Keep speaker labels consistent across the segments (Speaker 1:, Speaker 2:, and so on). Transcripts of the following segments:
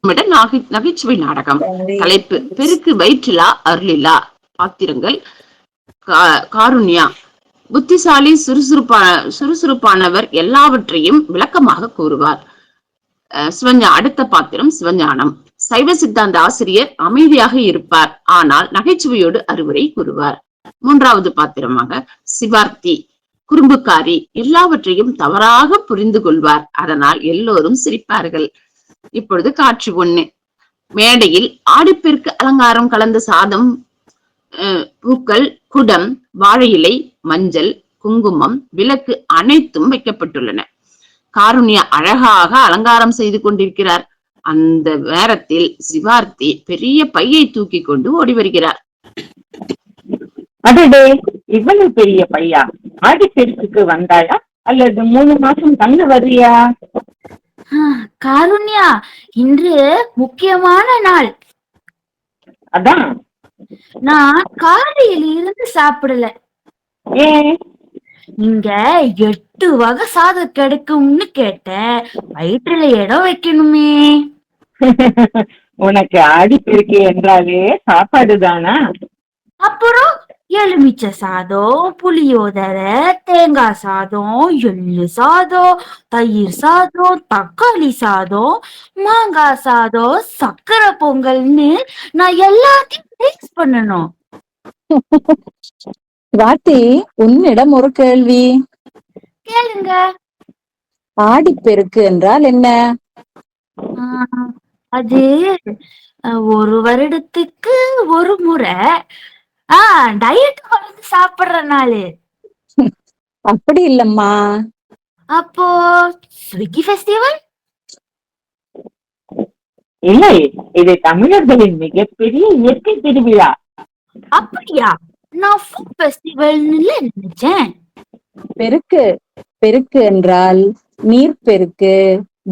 Speaker 1: நகைச்சுவை நாடகம். தலைப்பு பெருக்கு வயிற்றிலா அருளிலா. பாத்திரங்கள் காருண்யா புத்திசாலி, சுறுசுறுப்பானவர், எல்லாவற்றையும் விளக்கமாக கூறுவார். அடுத்த பாத்திரம் சிவஞானம். சைவ சித்தாந்த ஆசிரியர், அமைதியாக இருப்பார், ஆனால் நகைச்சுவையோடு அறிவுரை கூறுவார். மூன்றாவது பாத்திரமாக சிவார்த்தி, குறும்புக்காரி, எல்லாவற்றையும் தவறாக புரிந்து கொள்வார், அதனால் எல்லோரும் சிரிப்பார்கள். இப்பொழுது காட்சி 1. மேடையில் ஆடிப்பெருக்கு அலங்காரம் கலந்த சாதம், பூக்கள், குடம், வாழை இலை, மஞ்சள், குங்குமம், விளக்கு அனைத்தும் வைக்கப்பட்டுள்ளன. காருண்யா அழகாக அலங்காரம் செய்து கொண்டிருக்கிறார். அந்த நேரத்தில் சிவார்த்தி பெரிய பையை தூக்கி கொண்டு ஓடி வருகிறார்.
Speaker 2: அடடே, இவ்வளவு பெரிய பையா? ஆடிப்பெருக்குக்கு வந்தாயா அல்லது 3 மாசம் தங்க வர்றியா?
Speaker 3: காருண்யா, இன்று முக்கியமான நாள்.
Speaker 2: அதான்.
Speaker 3: நான் காலையில இருந்து சாப்பிடல.
Speaker 2: ஏன்?
Speaker 3: இங்க 8 வகை சாதம் கிடைக்கும்னு கேட்டேன். வயிற்றுல இடம் வைக்கணுமே.
Speaker 2: உனக்கு ஆடிப்பெருக்கு என்றாலே சாப்பாடு தானா?
Speaker 3: அப்புறம் எலுமிச்சை சாதம், புளியோதரை, தேங்காய் சாதம், எள்ளு சாதம், தயிர் சாதம், தக்காளி சாதம், மாங்காய் சாதம், சக்கரை பொங்கல்னு நான் எல்லாத்தையும் டேஸ்ட் பண்ணணும்.
Speaker 4: வாத்தி, உன்னிடம் ஒரு கேள்வி.
Speaker 3: கேளுங்க.
Speaker 4: ஆடிப்பெருக்கு என்றால் என்ன?
Speaker 3: அது 1 வருடத்துக்கு ஒரு முறை டயட் வந்து சாப்பிடுற நாளு.
Speaker 4: அப்படி இல்லம்மா.
Speaker 3: அப்போ ஸ்விக்கி ஃபெஸ்டிவல்?
Speaker 2: இல்லை, இது தமிழர்களின் மிகப்பெரிய இயற்கை திருவிழா.
Speaker 3: அப்படியா? நான் ஃபுட் ஃபெஸ்டிவல்னு நினைச்சேன்.
Speaker 4: பெருக்கு பெருக்கு என்றால் நீர் பெருக்கு,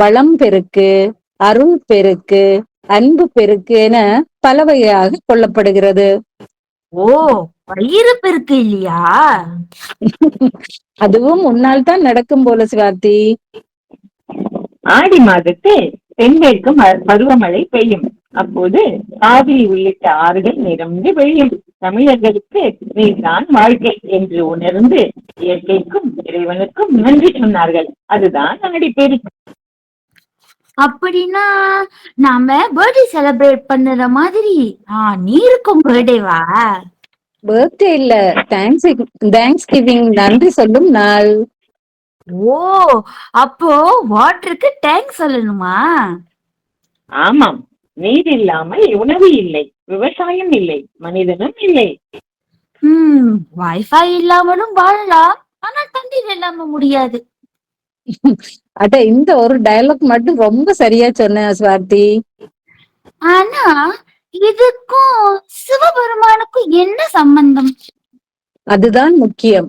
Speaker 4: வளம் பெருக்கு, அருள் பெருக்கு, அன்பு பெருக்கு என பல வகையாக கொள்ளப்படுகிறது.
Speaker 3: ஓ, வயிறு பெருக்கு இல்லையா?
Speaker 4: அதுவும் உன்னால் தான் நடக்கும் போல சிவார்த்தி.
Speaker 2: ஆடி மாதத்தில் தென்மேற்கு பருவமழை பெய்யும். அப்போது காவிரி உள்ளிட்ட ஆறுகள் நிரம்பி பெய்யும். தமிழர்களுக்கு நீர்தான் வாழ்க்கை என்று உணர்ந்து இயற்கைக்கும் இறைவனுக்கும் நன்றி சொன்னார்கள். அதுதான் ஆடிப்பெருக்கு.
Speaker 3: அப்படின்னா நாம பர்த்டே செலிப்ரேட் பண்ணுற மாதிரி நீருக்கும் பர்த்டேவா?
Speaker 4: பர்த்டே இல்ல, தேங்க்ஸ் கிவிங், நன்றி சொல்லும் நாள்.
Speaker 3: ஓ, அப்போ வாட்டருக்கு தேங்க்ஸ் சொல்லணுமா?
Speaker 2: ஆமாம், நீர் இல்லாமல் உணவு இல்லை, விவசாயம் இல்லை, மனிதனும் இல்லை.
Speaker 3: வைஃபை இல்லாமலும் வாழலாம், ஆனா தண்ணீர் இல்லாம முடியாது.
Speaker 4: அட, இந்த ஒரு டயலாக் மட்டும் ரொம்ப சரியா சொன்ன ஸ்வாதி.
Speaker 3: ஆனா இதுக்கும் சிவபெருமானுக்கும் என்ன சம்பந்தம்?
Speaker 4: அதுதான் முக்கியம்.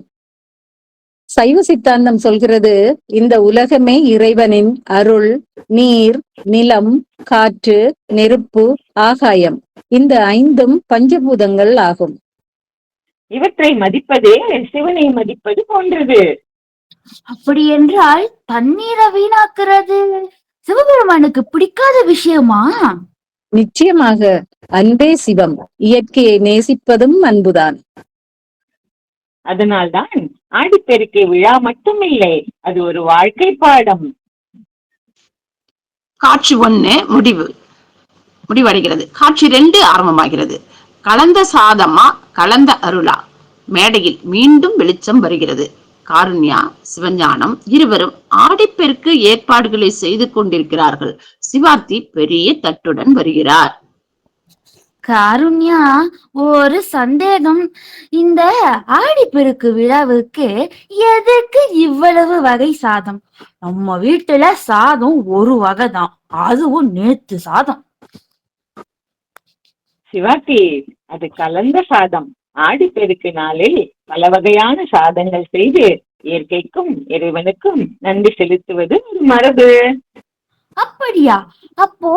Speaker 4: சைவ சித்தாந்தம் சொல்கிறது, இந்த உலகமே இறைவனின் அருள், நீர், நிலம், காற்று, நெருப்பு, ஆகாயம், இந்த 5ம் பஞ்சபூதங்கள் ஆகும்.
Speaker 2: இவற்றை மதிப்பதே சிவனை மதிப்பது போன்றது.
Speaker 3: அப்படி என்றால் தண்ணீரை வீணாக்குறது சிவபெருமானுக்கு பிடிக்காத விஷயமா?
Speaker 4: நிச்சயமாக. அன்பே சிவம். இயற்கையை நேசிப்பதும் அன்புதான்.
Speaker 2: அதனால்தான் ஆடிப்பெருக்கு விழா மட்டுமில்லை, அது ஒரு வாழ்க்கை பாடம்.
Speaker 1: காட்சி 1 முடிவடைகிறது. காட்சி 2 ஆரம்பமாகிறது. கலந்த சாதமா, கலந்த அருளா. மேடையில் மீண்டும் வெளிச்சம் வருகிறது. காருண்யா, சிவஞானம் இருவரும் ஆடிப்பெருக்கு ஏற்பாடுகளை செய்து கொண்டிருக்கிறார்கள். சிவார்த்தி பெரிய தட்டுடன் வருகிறார்.
Speaker 3: காருண்யா, ஒரு சந்தேகம். இந்த ஆடிப்பெருக்கு விழாவுக்கு எதுக்கு இவ்வளவு வகை சாதம்? நம்ம வீட்டுல சாதம் ஒரு வகை தான், அதுவும் நேத்து சாதம்.
Speaker 2: சிவார்த்தி, அது கலந்த சாதம். ஆடிப்பெருக்கு நாளில் பல வகையான சாதங்கள் செய்து இயற்கைக்கும் இறைவனுக்கும் நன்றி செலுத்துவது ஒரு மரபு.
Speaker 3: அப்படியா? அப்போ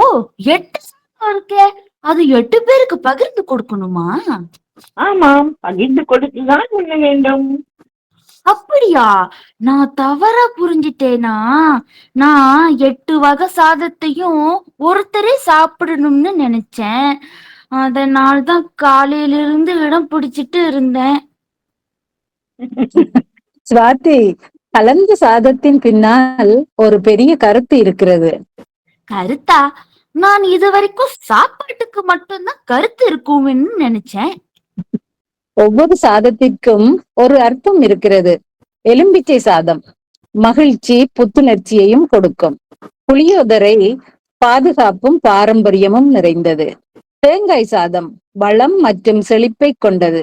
Speaker 3: 8 சாதம் இருக்கே, அது 8 பேருக்கு பகிர்ந்து கொடுக்கணுமா?
Speaker 2: ஆமாம், பகிர்ந்து கொடுத்துதான் உண்ண வேண்டும்.
Speaker 3: அப்படியா? நான் தவறா புரிஞ்சிட்டேனா? நான் 8 வகை சாதத்தையும் ஒருத்தரே சாப்பிடணும்னு நினைச்சேன். அதனால்தான் காலையில இருந்து இடம் பிடிச்சிட்டு இருந்தேன்.
Speaker 4: சுவாதி, கலந்த சாதத்தின் பின்னால் ஒரு பெரிய கருத்து இருக்கிறது.
Speaker 3: கருத்தா? நான் இதுவரைக்கும் சாப்பாட்டுக்கு மட்டும்தான் கருத்து இருக்கும்னு நினைச்சேன்.
Speaker 4: ஒவ்வொரு சாதத்திற்கும் ஒரு அர்த்தம் இருக்கிறது. எலும்பிச்சை சாதம் மகிழ்ச்சி புத்துணர்ச்சியையும் கொடுக்கும். புளியோதரை பாதுகாப்பும் பாரம்பரியமும் நிறைந்தது. தேங்காய் சாதம் வளம் மற்றும் செழிப்பை கொண்டது.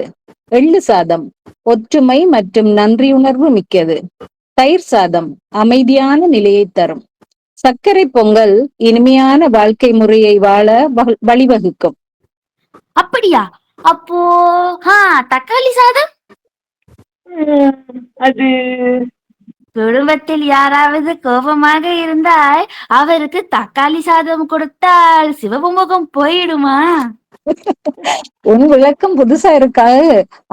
Speaker 4: எள்ளு சாதம் ஒற்றுமை மற்றும் நன்றியுணர்வு மிக்கது. தயிர் சாதம் அமைதியான நிலையை தரும். சர்க்கரை பொங்கல் இனிமையான வாழ்க்கை முறையை வாழ வழிவகுக்கும்.
Speaker 3: அப்படியா? அப்போ தக்காளி சாதம்?
Speaker 2: அது
Speaker 3: குடும்பத்தில் யாராவது கோபமாக இருந்தால் அவருக்கு தக்காளி சாதம் கொடுத்தால் சிவப்பு முகம் போயிடுமா?
Speaker 4: உன் விளக்கம் புதுசா இருக்கா?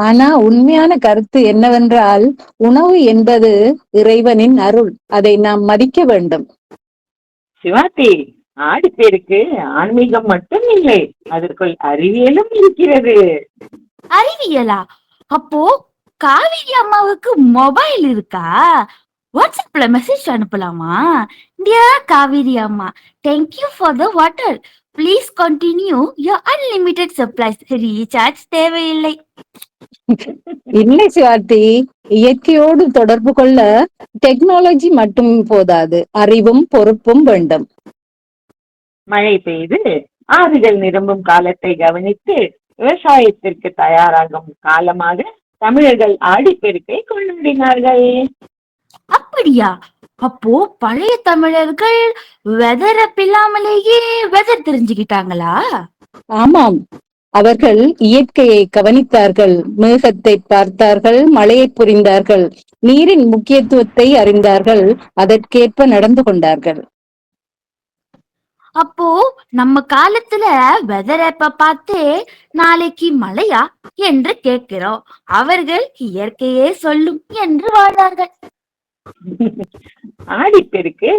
Speaker 4: ஆனா உண்மையான கருத்து என்னவென்றால், உணவு என்பது இறைவனின் அருள். அதை நாம் மதிக்க வேண்டும்.
Speaker 2: சிவாத்தி, ஆடிப்பேருக்கு ஆன்மீகம் மட்டும் இல்லை, அதற்குள் அறிவியலும் இருக்கிறது.
Speaker 3: அறிவியலா? அப்போ காவிரி அம்மாவுக்கு மொபைல் இருக்கா? வாட்ஸ்அப்ல மெசேஜ் அனுப்பலாமா? டியர் காவிரி அம்மா, thank you for the water. Please continue your unlimited supplies. Recharge தேவையில்லை.
Speaker 4: இல்லை சிவார்த்தி, இயற்கையோடு தொடர்பு கொள்ள டெக்னாலஜி மட்டும் போதாது, அறிவும் பொறுப்பும் வேண்டும்.
Speaker 2: மழை பெய்து ஆறுகள் நிரம்பும் காலத்தை கவனித்து விவசாயத்திற்கு தயாராகும் காலமாக தமிழர்கள் ஆடிப்பெருக்கை கொண்டாடினார்கள்.
Speaker 3: அப்படியா? அப்போ பழைய தமிழர்கள் வெதரப்பில்லாமலேயே வெதர் தெரிஞ்சுக்கிட்டாங்களா?
Speaker 4: ஆமாம், அவர்கள் இயற்கையை கவனித்தார்கள், மேகத்தை பார்த்தார்கள், மழையை புரிந்தார்கள், நீரின் முக்கியத்துவத்தை அறிந்தார்கள், அதற்கேற்ப நடந்து கொண்டார்கள்.
Speaker 3: அப்போ நம்ம காலத்துல வெதர் ஆப்ப பார்த்து நாளைக்கு மழையா என்று கேட்கிறோம். அவர்கள் இயற்கையே சொல்லும் என்று வாழ்ந்தார்கள்.
Speaker 2: ஆடிப்பெருக்கு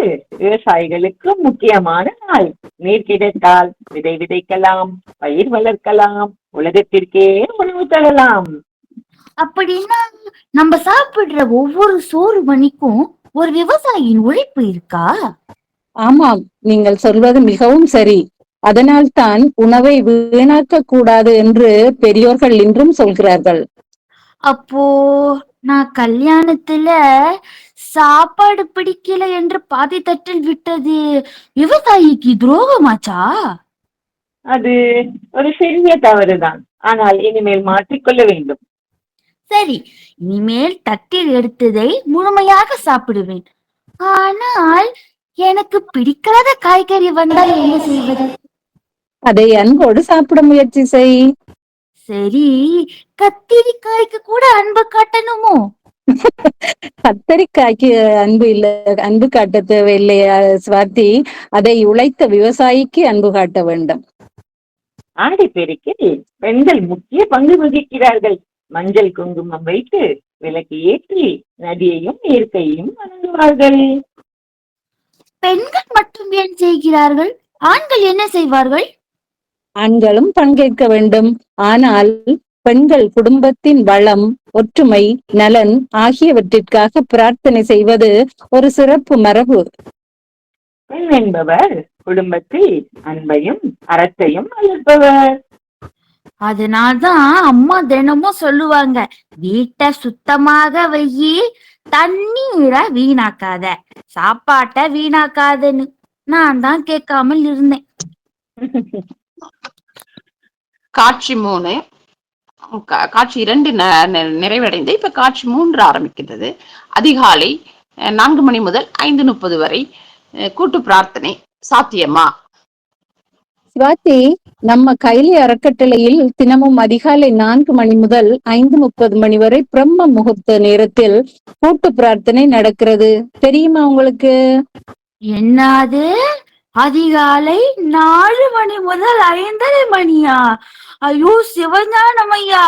Speaker 2: விவசாயிகளுக்கு முக்கியமான நாள். நீர் கிடைத்தால் விதை விதைக்கலாம், பயிர் வளர்க்கலாம், உலகத்திற்கே உணவு தரலாம்.
Speaker 3: அப்படின்னா நம்ம சாப்பிடுற ஒவ்வொரு சோறு மணிக்கும் ஒரு விவசாயியின் உழைப்பு இருக்கா?
Speaker 4: ஆமாம், நீங்கள் சொல்வது மிகவும் சரி. அதனால் தான் உணவை வீணாக்க கூடாது என்று பெரியோர்கள் இன்றும் சொல்கிறார்கள்.
Speaker 3: அப்போ நான் கல்யாணத்துல சாப்பாடு பிடிக்கல என்று பாதி தட்டில் விட்டது விவசாயிக்கு துரோகமாச்சா?
Speaker 2: அது ஒரு சிறிய தவறுதான், ஆனால் இனிமேல் மாற்றிக்கொள்ள வேண்டும்.
Speaker 3: சரி, இனிமேல் தட்டில் எடுத்ததை முழுமையாக சாப்பிடுவேன். ஆனால் எனக்கு பிடிக்காத காய்கறி வந்தால் என்ன செய்வது?
Speaker 4: அதை அன்போடு சாப்பிட முயற்சி செய்.
Speaker 3: சரி, கத்திரிக்காய்க்கு கூட அன்பு காட்டணுமோ?
Speaker 4: கத்தரிக்காய்க்கு அன்பு இல்ல, அன்பு காட்ட தேவையில்லையா ஸ்வாதி? அதை உழைத்த விவசாயிக்கு அன்பு காட்ட வேண்டும்.
Speaker 2: ஆடிப்பெருக்கில் பெண்கள் முக்கிய பங்கு வகிக்கிறார்கள். மஞ்சள் குங்குமம் வைத்து விளக்கு ஏற்றி நதியையும் இயற்கையையும் வணங்குவார்கள்.
Speaker 3: பெண்கள் மட்டும் ஏன் செய்கிறார்கள்? ஆண்கள் என்ன செய்வார்கள்?
Speaker 4: ஆண்களும் பங்கேற்க வேண்டும். ஆனால் பெண்கள் குடும்பத்தின் வளம், ஒற்றுமை, நலன் ஆகியவற்றிற்காக பிரார்த்தனை செய்வது ஒரு சிறப்பு மரபு.
Speaker 2: பெண் என்பவர் குடும்பத்தில் அன்பையும் அறத்தையும் வளர்ப்பவர்.
Speaker 3: அதனால்தான் அம்மா தினமும் சொல்லுவாங்க, வீட்டை சுத்தமாக வையி, தண்ணீரை வீணாக்காத, சாப்பாட்டை வீணாக்காதன்னு. நான் தான் கேட்காமல் இருந்தேன்.
Speaker 1: காட்சி 3, காட்சி 2 நிறைவடைந்து இப்ப காட்சி 3 ஆரம்பிக்கின்றது. அதிகாலை 4 மணி முதல் 5:30 வரை கூட்டு பிரார்த்தனை சாத்தியமா?
Speaker 4: சிவாத்தி, நம்ம கைலி அறக்கட்டளையில் தினமும் அதிகாலை 4 மணி முதல் 5:30 மணி வரை பிரம்ம முகூர்த்த நேரத்தில் கூட்டு பிரார்த்தனை நடக்கிறது. தெரியுமா உங்களுக்கு?
Speaker 3: என்னது? அதிகாலை 4 மணி முதல் 5:30 மணியா? ஐயோ சிவஞானம் ஐயா,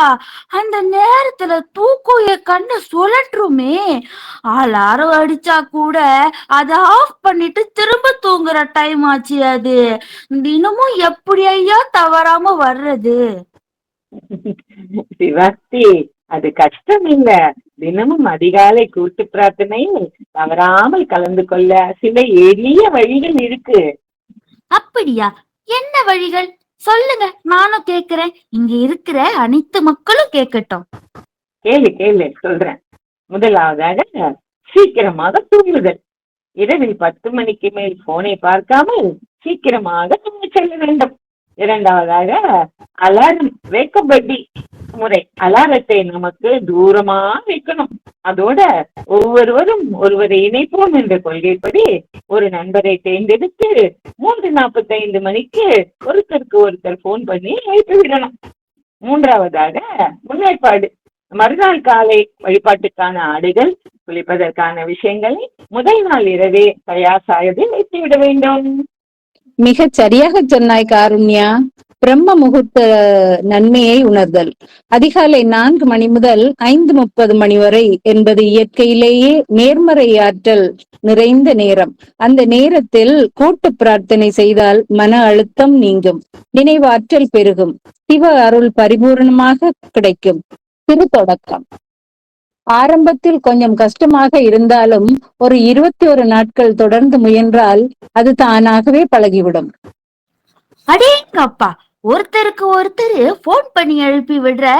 Speaker 3: அந்த நேரத்துல தூக்கம் என் கண்ணை சுழற்றுமே. அலாரம் அடிச்சா கூட அதை ஆஃப் பண்ணிட்டு திரும்ப தூங்குற டைம் ஆச்சு அது. தினமும் எப்படி ஐயா தவறாம வர்றது?
Speaker 2: சிவாஸ்தி, அது கஷ்டம் இல்ல. தினமும் அதிகாலை கூட்டு பிரார்த்தனையில் தவறாமல் கலந்து கொள்ள சில எளிய வழிகள் இருக்கு.
Speaker 3: அப்படியா? என்ன வழிகள்? சொல்லுங்க, நானும் கேக்குறேன். இங்க இருக்கிற அனைத்து மக்களும் கேட்கட்டும்.
Speaker 2: கேளு கேளு, சொல்றேன். முதலாவதாக சீக்கிரமாக தூங்குதல். இரவில் 10 மணிக்கு மேல் போனை பார்க்காமல் சீக்கிரமாக தூங்க செல்ல வேண்டும். இரண்டாவதாக அலாரம் வேக்கபடி முறை. அலாரத்தை நமக்கு தூரமா வைக்கணும். அதோட ஒவ்வொருவரும் ஒருவரை இணைப்போம் என்ற கொள்கைப்படி ஒரு நண்பரை தேர்ந்தெடுத்து 3:45 மணிக்கு ஒருத்தருக்கு ஒருத்தர் போன் பண்ணி அழைத்து விடணும். மூன்றாவதாக முன்னேற்பாடு. மறுநாள் காலை வழிபாட்டுக்கான ஆடைகள், குளிப்பதற்கான விஷயங்களை முதல் நாள் இரவே தயார் சாயதில் வைத்து விட வேண்டும்.
Speaker 4: மிகச் சரியாக சொன்னாய் காருண்யா. பிரம்ம முகூர்த்த நன்மையை உணர்தல். அதிகாலை 4 மணி முதல் 5:30 மணி வரை என்பது இயற்கையிலேயே நேர்மறை ஆற்றல் நிறைந்த நேரம். அந்த நேரத்தில் கூட்டு பிரார்த்தனை செய்தால் மன அழுத்தம் நீங்கும், நினைவாற்றல் பெருகும், சிவ அருள் பரிபூர்ணமாக கிடைக்கும். சிறு தொடக்கம். ஆரம்பத்தில் கொஞ்சம் கஷ்டமாக இருந்தாலும் ஒரு 21 நாட்கள் தொடர்ந்து முயன்றால் அது தானாகவே பழகிவிடும்.
Speaker 3: அடேங்கப்பா, ஒருத்தருக்கு ஒருத்தர் போன் பண்ணி எழுப்பி விடுற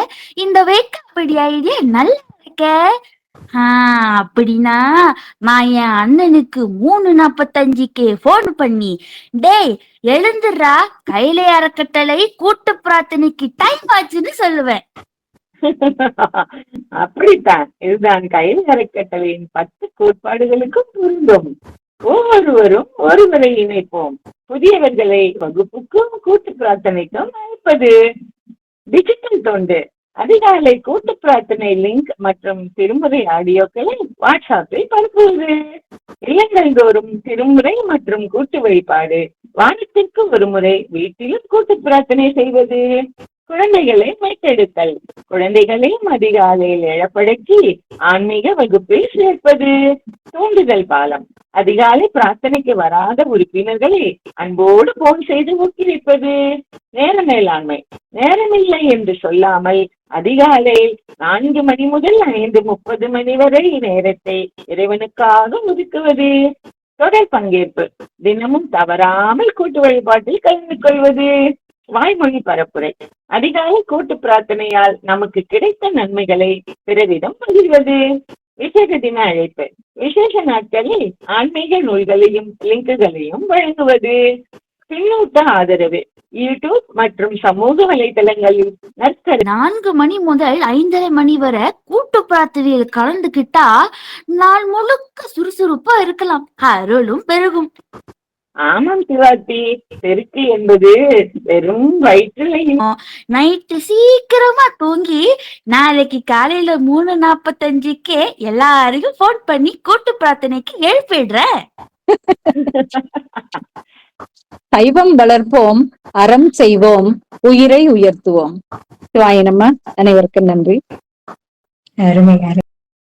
Speaker 3: இந்த வேக்கப்படி ஐடியா நல்லா இருக்க. அப்படின்னா நான் என் அண்ணனுக்கு 3:45க்கு போன் பண்ணி, டேய் எழுந்துடுறா, கையிலே அறக்கட்டளை கூட்டு பிரார்த்தனைக்கு டைம் ஆச்சுன்னு சொல்லுவேன்.
Speaker 2: அப்படித்தான். இதுதான் கையில் அறக்கட்டளையின் 10 கோட்பாடுகளுக்கும் பொருந்தும். ஒவ்வொருவரும் ஒருவரை இணைப்போம். புதியவர்களை வகுப்புக்கும் கூட்டு பிரார்த்தனைக்கும் அழைப்பது. டிஜிட்டல் தொண்டு. அதிகாலை கூட்டு பிரார்த்தனை லிங்க் மற்றும் திருமுறை ஆடியோக்களை வாட்ஸ்அப்பில் பரப்புவது. இல்லங்கள் தோறும் திருமுறை மற்றும் கூட்டு வழிபாடு. வாரத்திற்கு ஒரு முறை வீட்டிலும் கூட்டு பிரார்த்தனை செய்வது. குழந்தைகளை மீட்டெடுத்தல். குழந்தைகளையும் அதிகாலையில் எழப்படக்கி ஆன்மீக வகுப்பில் சேர்ப்பது. தூண்டுதல் பாலம். அதிகாலை பிரார்த்தனைக்கு வராத உறுப்பினர்களை அன்போடு போன் செய்து ஊக்குவிப்பது. நேர மேலாண்மை. நேரமில்லை என்று சொல்லாமல் அதிகாலையில் 4 மணி முதல் 5:30 மணி வரை நேரத்தை இறைவனுக்காக ஒதுக்குவது. தொடர் பங்கேற்பு. தினமும் தவறாமல் கூட்டு வழிபாட்டில் கலந்து கொள்வது. வாய்மொழி பரப்புரை. அதிகாலை கூட்டு பிரார்த்தனையால் நமக்கு கிடைத்த நன்மைகளை பிறரிடம் பகிர்வது. விசேஷ தின அழைப்பு. விசேஷ நாட்களில் ஆன்மீக நூல்களையும் லிங்குகளையும் வழங்குவது. பின்னூட்ட ஆதரவு. யூடியூப் மற்றும் சமூக வலைதளங்களில்
Speaker 3: 4 மணி முதல் 5:30 மணி வரை கூட்டு பிரார்த்தனையில் கலந்துகிட்டா நாள் முழுக்க சுறுசுறுப்பா இருக்கலாம், அருளும் பெருகும்.
Speaker 2: ஆமாம் சிவாத்தி, பெருக்கு என்பது வெறும் வயிற்றில்
Speaker 3: நைட்டு சீக்கிரமா தூங்கி நாளைக்கு காலையில 3:45க்கே எல்லாரையும் போன் பண்ணி கூட்டு பிரார்த்தனைக்கு எழுப்பிடுற.
Speaker 4: சைவம் வளர்ப்போம், அறம் செய்வோம், உயிரை உயர்த்துவோம். சிவாய நம. அனைவருக்கும் நன்றி.
Speaker 5: அருமை.